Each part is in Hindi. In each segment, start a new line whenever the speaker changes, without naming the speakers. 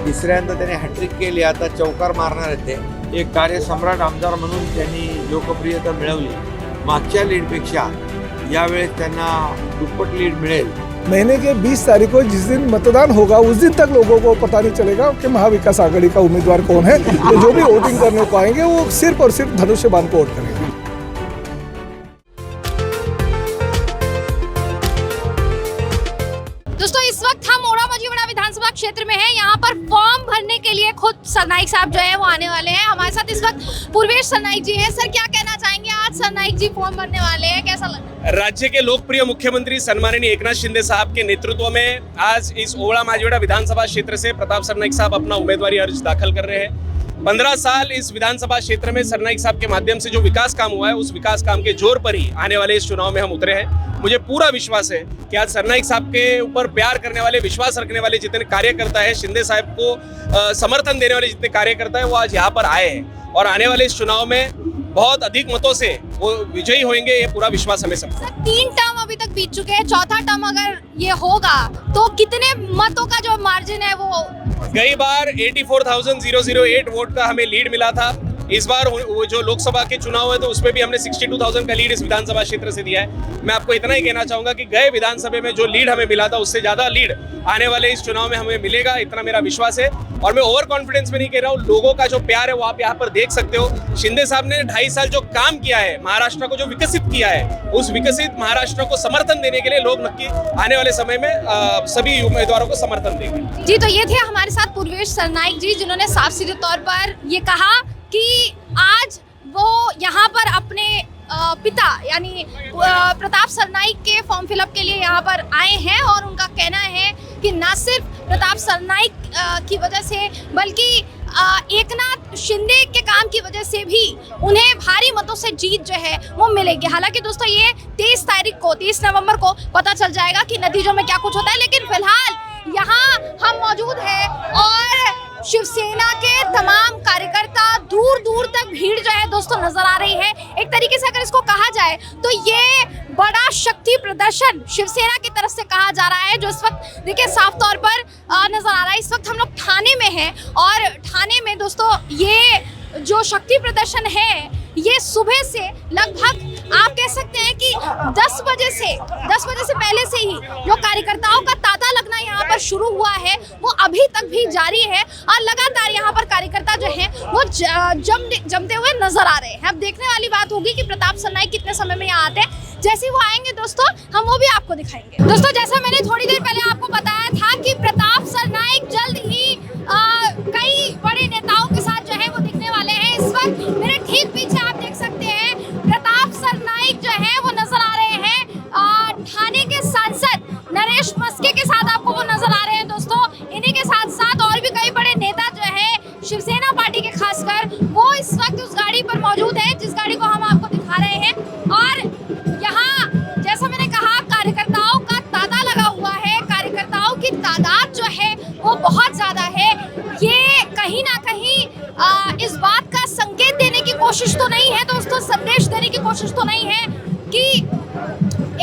तिसऱ्यांदा त्याने हॅट्रिक केली, आता चौकार मारणार आहेत ते. एक कार्यसम्राट आमदार म्हणून त्यांनी लोकप्रियता मिळवली. मागच्या लीडपेक्षा यावेळेस त्यांना दुप्पट लीड मिळेल.
महीने के 20 तारीख को जिस दिन मतदान होगा उस दिन तक लोगों को पता नहीं चलेगा कि महाविकास आघाड़ी का उम्मीदवार कौन है. तो जो भी वोटिंग करने को आएंगे वो सिर्फ और सिर्फ धनुष्य बाण को वोट करेंगे.
दोस्तों इस वक्त हम ओड़ा मजीवाड़ा विधानसभा क्षेत्र में हैं। यहाँ पर फॉर्म भरने के लिए खुद सरनाइक साहब जो है वो आने वाले हैं। हमारे साथ इस वक्त पूर्वेश सरनाइक जी हैं। सर क्या कहना चाहेंगे, आज सरनाइक जी फॉर्म भरने वाले हैं, कैसा लग रहा है?
राज्य के लोकप्रिय मुख्यमंत्री सन्माननीय एकनाथ शिंदे साहब के नेतृत्व में आज इस ओड़ा माजीवाड़ा विधानसभा क्षेत्र से प्रताप सरनाइक साहब अपना उम्मीदवारी अर्ज दाखिल कर रहे हैं। 15 साल इस विधानसभा क्षेत्र में सरनाइक साहब के माध्यम से जो विकास काम हुआ है, उस विकास काम के जोर पर ही आने वाले इस चुनाव में हम उतरे हैं। मुझे पूरा विश्वास है कि आज सरनाइक साहब के ऊपर प्यार करने वाले, विश्वास रखने वाले जितने कार्यकर्ता है, शिंदे साहब को समर्थन देने वाले जितने कार्यकर्ता है, वो आज यहाँ पर आए हैं और आने वाले इस चुनाव में बहुत अधिक मतों से वो विजयी होंगे, ये पूरा विश्वास हमें सबको।
3 टर्म अभी तक बीत चुके हैं, चौथा टर्म अगर ये होगा तो कितने मतों का जो मार्जिन है वो?
गई बार 84,008 वोट का हमें लीड मिला था। इस बार वो जो लोकसभा के चुनाव है तो उसमें भी हमने 62,000 का लीड इस विधानसभा क्षेत्र से दिया है। मैं आपको इतना ही कहना चाहूंगा कि गए विधानसभा में जो लीड हमें मिला था उससे ज्यादा लीड आने वाले इस चुनाव में हमें मिलेगा, इतना मेरा विश्वास है। और मैं ओवर कॉन्फिडेंस में नहीं कह रहा हूँ, लोगों का जो प्यार है वो आप यहाँ पर देख सकते हो। शिंदे साहब ने 2.5 साल जो काम किया है, महाराष्ट्र को जो विकसित किया है, उस विकसित महाराष्ट्र को समर्थन देने के लिए लोग नक्की आने वाले समय में सभी उम्मीदवारों को समर्थन देंगे।
जी, तो ये थे हमारे साथ पूर्वेश सरनाइक जी, जिन्होंने साफ सीधे तौर पर ये कहा कि आज वो यहाँ पर अपने पिता यानी प्रताप सरनाइक के फॉर्म फिलअप के लिए यहाँ पर आए हैं और उनका कहना है कि न सिर्फ प्रताप सरनाइक की वजह से बल्कि एकनाथ शिंदे के काम की वजह से भी उन्हें भारी मतों से जीत जो है वो मिलेगी। हालांकि दोस्तों ये 23 नवंबर को पता चल जाएगा कि नतीजों में क्या कुछ होता है, लेकिन फिलहाल यहाँ हम मौजूद हैं और शिवसेना के तमाम कार्यकर्ता दूर दूर तक भीड़ जो है दोस्तों नजर आ रही है। एक तरीके से अगर इसको कहा जाए तो ये बड़ा शक्ति प्रदर्शन शिवसेना की तरफ से कहा जा रहा है, जो इस वक्त देखिए साफ तौर पर नजर आ रहा है। इस वक्त हम लोग थाने में हैं और थाने में दोस्तों ये जो शक्ति प्रदर्शन है ये सुबह से लगभग आप कह सकते हैं कि 10 बजे से पहले से ही जो कार्यकर्ताओं का तांता लगना यहाँ पर शुरू हुआ है वो अभी तक भी जारी है और लगातार यहाँ पर कार्यकर्ता जो हैं वो जमते हुए नजर आ रहे हैं। अब देखने वाली बात होगी कि प्रताप सरनाइक कितने समय में यहाँ आते हैं। जैसे वो आएंगे दोस्तों हम वो भी आपको दिखाएंगे। दोस्तों जैसा मैंने थोड़ी देर पहले आपको बताया था कि प्रताप सरनाइक जल्द ही कई बड़े नेताओं के साथ जो है वो दिखने वाले हैं। इस वक्त मेरे ठीक पीछे आप देख सकते हैं प्रताप सरनाइक जो है वो नजर आ रहे हैं। थाने के सांसद नरेश मस्के के साथ आपको वो नजर आ रहे हैं दोस्तों। इन्हीं के साथ साथ और भी कई बड़े नेता जो है शिवसेना पार्टी के खासकर वो इस वक्त उस गाड़ी पर मौजूद है जिस गाड़ी को हम आपको दिखा रहे हैं। और यहाँ जैसा मैंने कहा कार्यकर्ताओं का तांता लगा हुआ है, कार्यकर्ताओं की तादाद जो है वो बहुत ज्यादा है। ये कहीं ना कहीं इस बात का संकेत देने की कोशिश तो नहीं है दोस्तों, संदेश देने की कोशिश तो नहीं है कि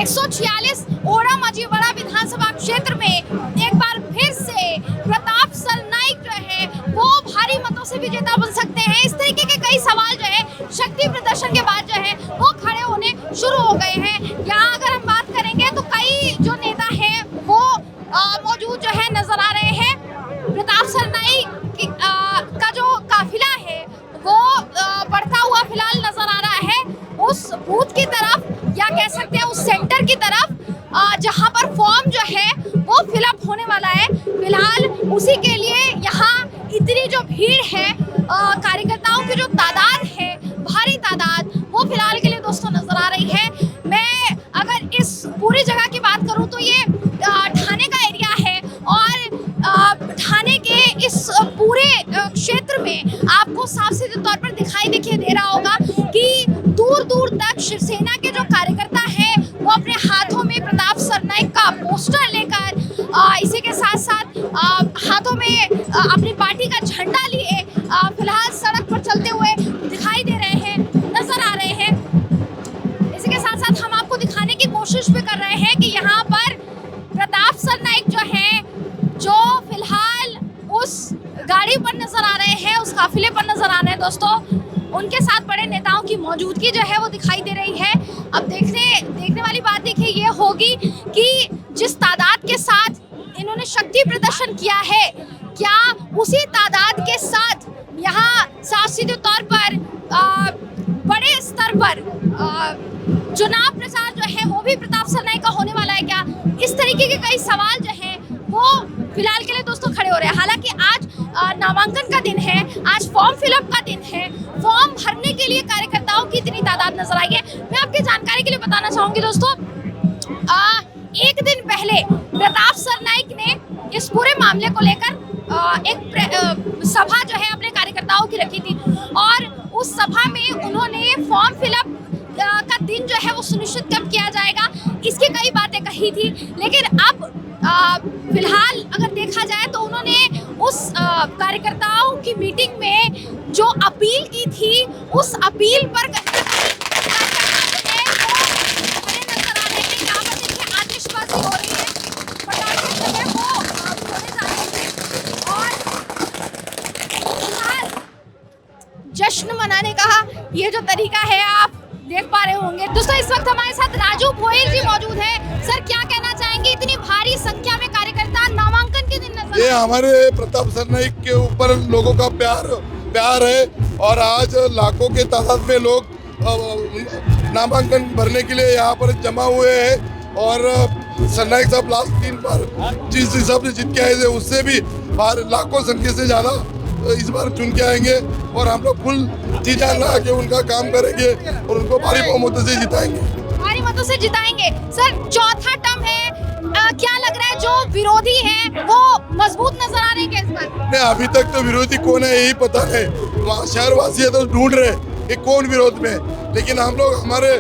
146 ओड़ा मजीवाड़ा विधानसभा क्षेत्र में एक बार फिर से प्रताप सरनाइक जो है वो भारी मतों से विजेता बन सकते हैं। इस तरीके के कई सवाल जो है शक्ति प्रदर्शन के बाद जो है वो खड़े होने शुरू हो गए हैं। यहाँ अगर हम बात करेंगे तो कई जो नेता हैं वो मौजूद जो है नजर आ रहे हैं। प्रताप सरनाइक का जो काफिला है वो बढ़ता हुआ फिलहाल नजर आ रहा है उस बूथ की तरफ या कह सकते हैं उस सेंटर की तरफ जहां पर फॉर्म जो है वो फिलअप होने वाला है। फिलहाल उसी के लिए यहाँ इतनी जो भीड़ है, कार्यकर्ताओं की जो तादाद है, भारी तादाद, वो फिलहाल के लिए दोस्तों नजर आ रही है। मैं अगर इस पूरी जगह की बात करूं तो ये थाने का एरिया है और थाने के इस पूरे क्षेत्र में आपको साफ सीधे तौर पर दिखाई दे रहा होगा कि दूर दूर तक शिवसेना के जो कार्यकर्ता हैं वो अपने हाथों में प्रताप सरनाइक का पोस्टर लेकर इसी के साथ साथ हाथों में अपनी पार्टी का झंडा लिए फिलहाल सड़क पर चलते हुए दिखाई दे रहे हैं, नजर आ रहे हैं। इसी के साथ साथ हम आपको दिखाने की कोशिश भी कर रहे हैं कि यहाँ पर प्रताप सरनाइक जो है जो फिलहाल उस गाड़ी पर नजर आ रहे हैं, उस काफिले पर नजर आ रहे हैं दोस्तों। उनके साथ बड़े नेताओं की मौजूदगी जो है वो दिखाई दे रही है। अब देखने वाली बात देखिए ये होगी कि जिस तादाद के साथ इन्होंने शक्ति प्रदर्शन किया है, क्या उसी तादाद के साथ यहाँ साफ सीधे तौर पर बड़े स्तर पर चुनाव प्रचार जो है वो भी प्रताप सरनाईक का होने वाला है क्या? इस तरीके के कई सवाल जो है वो फिलहाल के लिए दोस्तों खड़े हो रहे हैं। हालांकि आज नामांकन का दिन है, आज फॉर्म फिलअप का दिन है। फॉर्म भरने के लिए कार्यकर्ताओं की इतनी तादाद नजर आई है। मैं आपकी जानकारी के लिए बताना चाहूंगी दोस्तों, एक दिन पहले प्रताप सरनाईक ने इस पूरे मामले को लेकर एक सभा जो है अपने कार्यकर्ताओं की रखी थी और उस सभा में उन्होंने फॉर्म फिलअप का दिन जो है वो सुनिश्चित कब किया जाएगा इसकी कई बातें कही थी। लेकिन अब फिलहाल अगर देखा जाए तो उन्होंने उस कार्यकर्ताओं की मीटिंग में जो अपील की थी उस अपील पर आतिशबाजी हो रही है, पटाखे जो है वो फोड़े जा रहे हैं और फिलहाल जश्न मनाने का ये जो तरीका है आप देख पा रहे होंगे। दोस्तों इस वक्त हमारे साथ राजू भोइल जी मौजूद है। सर क्या कहना चाहेंगे, इतनी भारी संख्या में कार्यकर्ता नामांकन के दिन नजर?
ये हमारे प्रताप सरनाईक के ऊपर लोगों का प्यार है और आज लाखों के तादाद में लोग नामांकन भरने के लिए यहाँ पर जमा हुए हैं और सरनाईक साहब लास्ट 3 बार जिस हिसाब से जीत के आए थे उससे भी लाखों संख्या से ज्यादा इस बार चुन के आएंगे और हम लोग फुल जी जान लगा के उनका काम करेंगे और उनको भारी बहुमत से जिताएंगे।
भारी मतों से जिताएंगे। सर चौथा टर्म है, क्या लग रहा है जो विरोधी है वो मजबूत नजर आ रहे हैं इस बार?
नहीं, अभी तक तो विरोधी कौन है यही पता नहीं। शहरवासी तो ढूंढ रहे कि कौन विरोध में, लेकिन हम लोग हमारे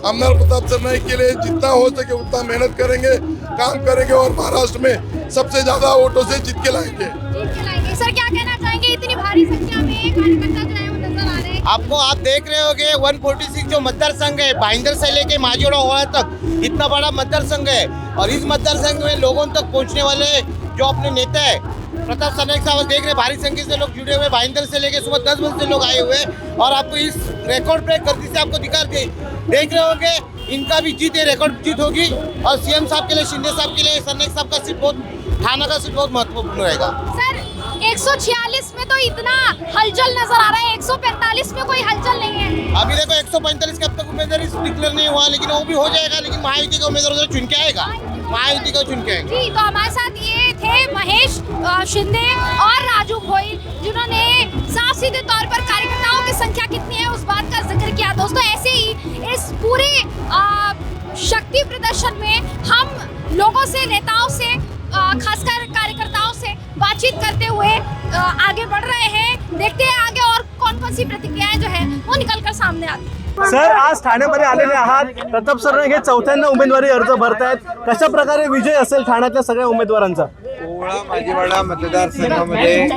अमर प्रताप सरनाईक के लिए जितना हो सके उतना मेहनत करेंगे, काम करेंगे और महाराष्ट्र में सबसे ज्यादा वोटों से जीत के लाएंगे।
सर क्या कहना चाहेंगे, इतनी भारी संख्या में कार्यकर्ता जो है वो नजर आ रहे हैं?
आप देख रहे होंगे 146 जो मतदार संघ है, भाईंदर से लेके माजियोड़ा होड़ा तक इतना बड़ा मतदार संघ है और इस मतदार संघ में लोगों तक पहुंचने वाले जो अपने नेता है प्रताप सरनाईक साहब देख रहे, भारी संख्या से लोग जुड़े हुए। भाईंदर से लेके सुबह 10 बजे से लोग आए हुए और आपको इस रिकॉर्ड ब्रेक गलती से आपको दिखा देख रहे होंगे इनका भी जीत है, रिकॉर्ड जीत होगी और सीएम साहब के लिए, शिंदे साहब के लिए सरनाईक साहब का सीट थाना का सीट बहुत महत्वपूर्ण रहेगा।
सर 146 में तो इतना हलचल नजर आ रहा है, 145 में कोई हलचल नहीं है।
अभी देखो 145 के अब तक उम्मीदवार डिक्लेयर नहीं हुआ, लेकिन वो भी हो जाएगा। लेकिन महायुति का उम्मीदवार चुन के आएगा, महायुति का चुन के आएगा।
जी तो हमारे साथ ये थे महेश शिंदे और राजू भोइल जिन्होंने साफ सीधे तौर पर कार्यकर्ताओं की संख्या कितनी है उस बात का जिक्र किया। दोस्तों ऐसे ही इस पूरे शक्ति प्रदर्शन में हम लोगों से, नेताओं से, खासकर कार्यकर्ताओं से बातचीत करते हुए आगे बढ़ रहे हैं। देखते हैं आगे और कौन सी प्रतिक्रियाएं जो है वो निकल कर सामने आती है।
सर आज ठाण्यामध्ये आलेले आहात, प्रताप सरनाईक हे चौथ्यांदा उमेदवारी अर्ज भरतायत, कशा प्रकारे विजय असेल ठाण्यातल्या सगळ्या उमेदवारांचा?
ओवळा माजिवाडा मतदारसंघामध्ये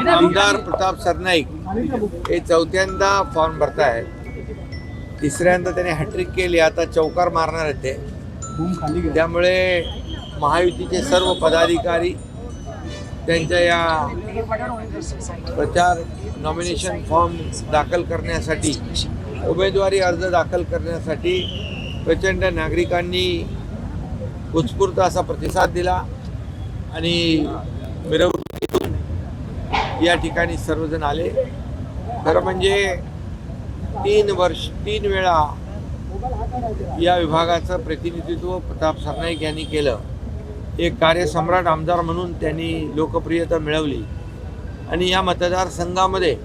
आमदार प्रताप सरनाईक हे चौथ्यांदा फॉर्म भरतायत। तिसऱ्यांदा त्याने हॅट्रिक केली, आता चौकार मारणार आहेत ते। त्यामुळे महायुतीचे सर्व पदाधिकारी त्यांच्या या प्रचार नॉमिनेशन फॉर्म दाखल करण्यासाठी, उमेदवारी अर्ज दाखल करण्यासाठी प्रचंड नागरिकांनी उत्स्फूर्त असा प्रतिसाद दिला आणि मिरवणुकीतून या ठिकाणी सर्वजण आले। खरं म्हणजे 3 वेळा या विभागाचं प्रतिनिधित्व प्रताप सरनाईक यांनी केलं। एक कार्यसम्राट आमदार म्हणून त्यांनी लोकप्रियता मिळवली आणि या मतदारसंघामध्ये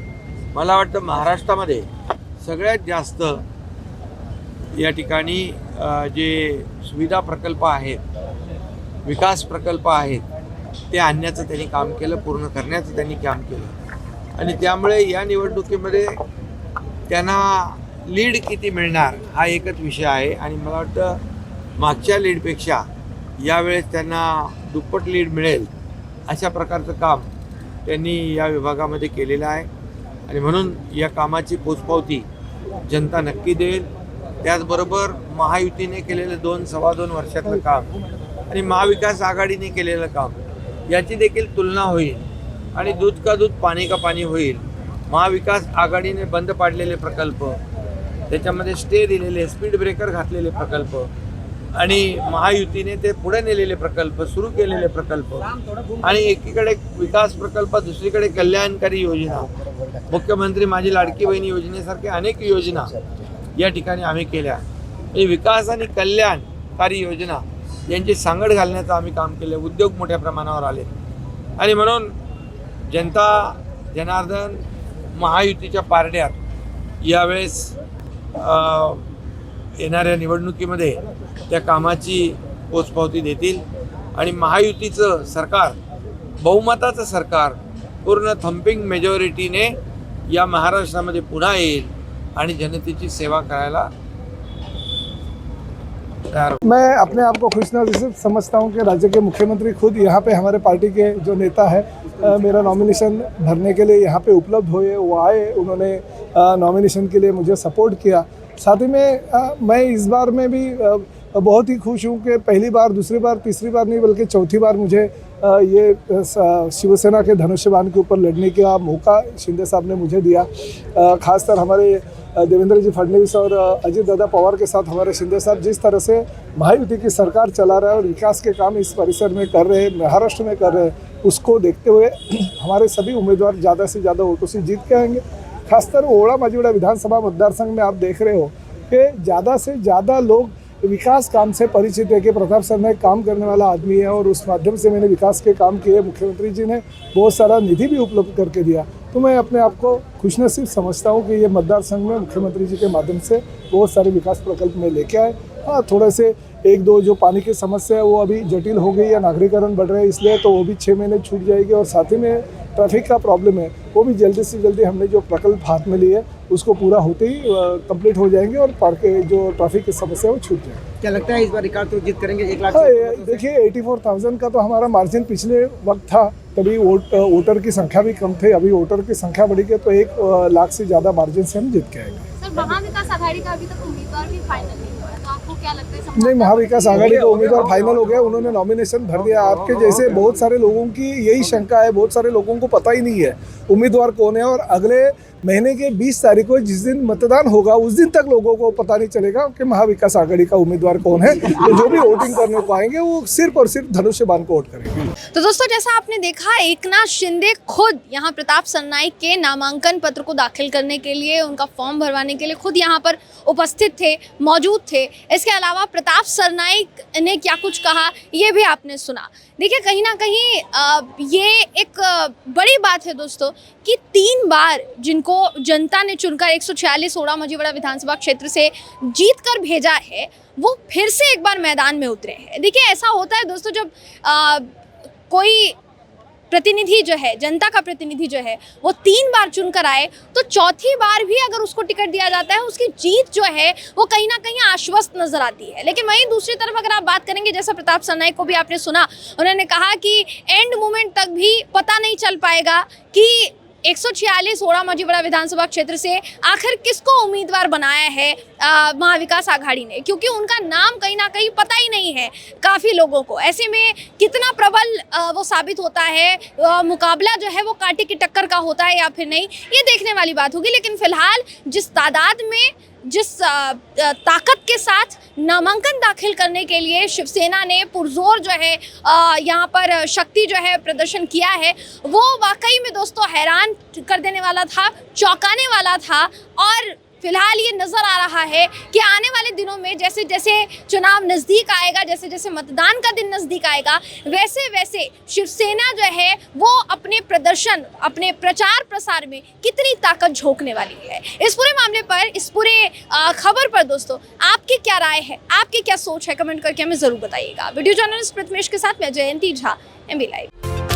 मला वाटतं महाराष्ट्रामध्ये सगळ्यात जास्त या ठिकाणी जे सुविधा प्रकल्प आहेत, विकास प्रकल्प आहेत ते आणण्याचं त्यांनी काम केलं, पूर्ण करण्याचं त्यांनी काम केलं आणि त्यामुळे या निवडणुकीमध्ये त्यांना लीड किती मिळणार हा एकच विषय आहे आणि मला वाटतं मागच्या लीडपेक्षा यावेळेस त्यांना दुप्पट लीड मिळेल अशा प्रकारचं काम त्यांनी या विभागामध्ये केलेलं आहे आणि म्हणून या कामाची पोचपावती जनता नक्की देईल। त्याचबरोबर महायुतीने केलेलं 2-2.25 वर्षातलं काम आणि महाविकास आघाडीने केलेलं काम याची देखील तुलना होईल आणि दूध का दूध पाणी का पाणी होईल. महाविकास आघाडीने बंद पाडलेले प्रकल्प, त्याच्यामध्ये स्टे दिलेले, स्पीड ब्रेकर घातलेले प्रकल्प आणि महायुतीने ते पुढे नेलेले प्रकल्प, सुरू केलेले प्रकल्प आणि एकीकडे विकास प्रकल्प, दुसरीकडे कल्याणकारी योजना, मुख्यमंत्री माझी लाडकी बहिणी योजनेसारख्या अनेक योजना या ठिकाणी आम्ही केल्या. म्हणजे विकास आणि कल्याणकारी योजना यांची सांगड घालण्याचं आम्ही काम केलं. उद्योग मोठ्या प्रमाणावर आले आणि म्हणून जनता जनार्दन महायुतीच्या पारड्यात यावेळेस येणाऱ्या निवडणुकीमध्ये त्या कामाची पोचपावती देतील आणि महायुतीचं सरकार, बहुमताचं सरकार पूर्ण थम्पिंग मेजॉरिटीने या महाराष्ट्रामध्ये पुन्हा येईल आणि जनतेची सेवा करायला तैयार.
मैं अपने आप को खुशनसीब समझता हूँ कि राज्य के मुख्यमंत्री खुद यहाँ पे हमारे पार्टी के जो नेता है मेरा नॉमिनेशन भरने के लिए यहाँ पे उपलब्ध हुए, वो आए, उन्होंने नॉमिनेशन के लिए मुझे सपोर्ट किया. साथ ही में मैं इस बार में भी बहुत ही खुश हूँ कि पहली बार, दूसरी बार, तीसरी बार नहीं बल्कि चौथी बार मुझे ये शिवसेना के धनुष्यबाण के ऊपर लड़ने का मौका शिंदे साहब ने मुझे दिया. खासकर हमारे देवेंद्र जी फडणवीस और अजीत दादा पवार के साथ हमारे शिंदे साहब जिस तरह से महायुति की सरकार चला रहा है और विकास के काम इस परिसर में कर रहे हैं, महाराष्ट्र में कर रहे हैं, उसको देखते हुए हमारे सभी उम्मीदवार ज़्यादा से ज़्यादा वोटों से जीत के आएंगे. खासकर ओवड़ा मांझीवाड़ा विधानसभा मतदार संघ में आप देख रहे हो कि ज़्यादा से ज़्यादा लोग विकास काम से परिचित है कि प्रताप सरनाइक काम करने वाला आदमी है और उस माध्यम से मैंने विकास के काम किए. मुख्यमंत्री जी ने बहुत सारा निधि भी उपलब्ध करके दिया. तो मैं अपने आप को खुशनसीब समझता हूँ कि ये मतदार संघ में मुख्यमंत्री जी के माध्यम से बहुत सारे विकास प्रकल्प में लेके आए. हाँ, थोड़े से एक दो जो पानी की समस्या है वो अभी जटिल हो गई है, नागरिकरण बढ़ रहे हैं इसलिए, तो वो भी 6 महीने छूट जाएगी. और साथ ही में ट्रैफिक का प्रॉब्लम है, वो भी जल्दी से जल्दी हमने जो प्रकल्प हाथ में लिए उसको पूरा होते ही कंप्लीट हो जाएंगे और पार्क जो ट्रैफिक की समस्या है वो छूट जाएगी.
क्या लगता है इस बार रिकॉर्ड तो जीत करेंगे 1 लाख?
हाँ, देखिए 84,000 का तो हमारा मार्जिन पिछले वक्त था, तभी वोटर की संख्या भी कम थे. अभी वोटर की संख्या बढ़ी है तो 1 लाख से ज़्यादा मार्जिन से हम जीत के आएंगे.
सर, महाविकास आघाड़ी का अभी तक उम्मीदवार भी फाइनल नहीं हुआ है, तो आपको क्या लगता है?
नहीं, महाविकास आघाड़ी का उम्मीदवार फाइनल हो गया, उन्होंने नॉमिनेशन भर दिया. आपके जैसे बहुत सारे लोगों की यही शंका है, बहुत सारे लोगों को पता ही नहीं है उम्मीदवार कौन है और अगले महीने के 20 तारीख को जिस दिन मतदान होगा उस दिन तक लोगों को पता नहीं चलेगा कि महाविकास आघाड़ी का उम्मीदवार कौन है. तो जो भी वोटिंग करने को आएंगे वो सिर्फ और सिर्फ धनुष्यबाण को वोट करेंगे.
तो दोस्तों, जैसा आपने देखा, एकनाथ शिंदे खुद यहाँ प्रताप सरनाइक के नामांकन पत्र को दाखिल करने के लिए, उनका फॉर्म भरवाने के लिए खुद यहाँ पर उपस्थित थे, मौजूद थे. इसके अलावा प्रताप सरनाइक ने क्या कुछ कहा ये भी आपने सुना. देखिए, कहीं ना कहीं ये एक बड़ी बात है दोस्तों कि 3 बार जिनको जनता ने चुनकर 146 ओड़ा मांझीवाड़ा विधानसभा क्षेत्र से जीत कर भेजा है, वो फिर से एक बार मैदान में उतरे हैं. देखिए, ऐसा होता है दोस्तों, जब कोई प्रतिनिधि जो है, जनता का प्रतिनिधि जो है, वो 3 बार चुनकर आए तो चौथी बार भी अगर उसको टिकट दिया जाता है, उसकी जीत जो है वो कहीं ना कहीं आश्वस्त नजर आती है. लेकिन वहीं दूसरी तरफ अगर आप बात करेंगे, जैसा प्रताप सरनाइक को भी आपने सुना, उन्होंने कहा कि एंड मोमेंट तक भी पता नहीं चल पाएगा कि 146 ओड़ा मांझीवाड़ा विधानसभा क्षेत्र से आखिर किसको उम्मीदवार बनाया है महाविकास आघाड़ी ने, क्योंकि उनका नाम कहीं ना कहीं पता ही नहीं है काफ़ी लोगों को. ऐसे में कितना प्रबल वो साबित होता है, मुकाबला जो है वो कांटे की टक्कर का होता है या फिर नहीं, ये देखने वाली बात होगी. लेकिन फिलहाल जिस तादाद में, जिस ताकत के साथ नामांकन दाखिल करने के लिए शिवसेना ने पुरजोर जो है यहाँ पर शक्ति जो है प्रदर्शन किया है, वो वाकई में दोस्तों हैरान कर देने वाला था, चौंकाने वाला था. और फिलहाल ये नज़र आ रहा है कि आने वाले दिनों में जैसे जैसे चुनाव नज़दीक आएगा, जैसे जैसे मतदान का दिन नज़दीक आएगा, वैसे वैसे शिवसेना जो है वो अपने प्रदर्शन, अपने प्रचार प्रसार में कितनी ताकत झोंकने वाली है. इस पूरे मामले पर, इस पूरे खबर पर दोस्तों आपकी क्या राय है, आपकी क्या सोच है, कमेंट करके हमें ज़रूर बताइएगा. वीडियो जर्नलिस्ट प्रथमेश के साथ मैं जयंती झा, MB लाइव.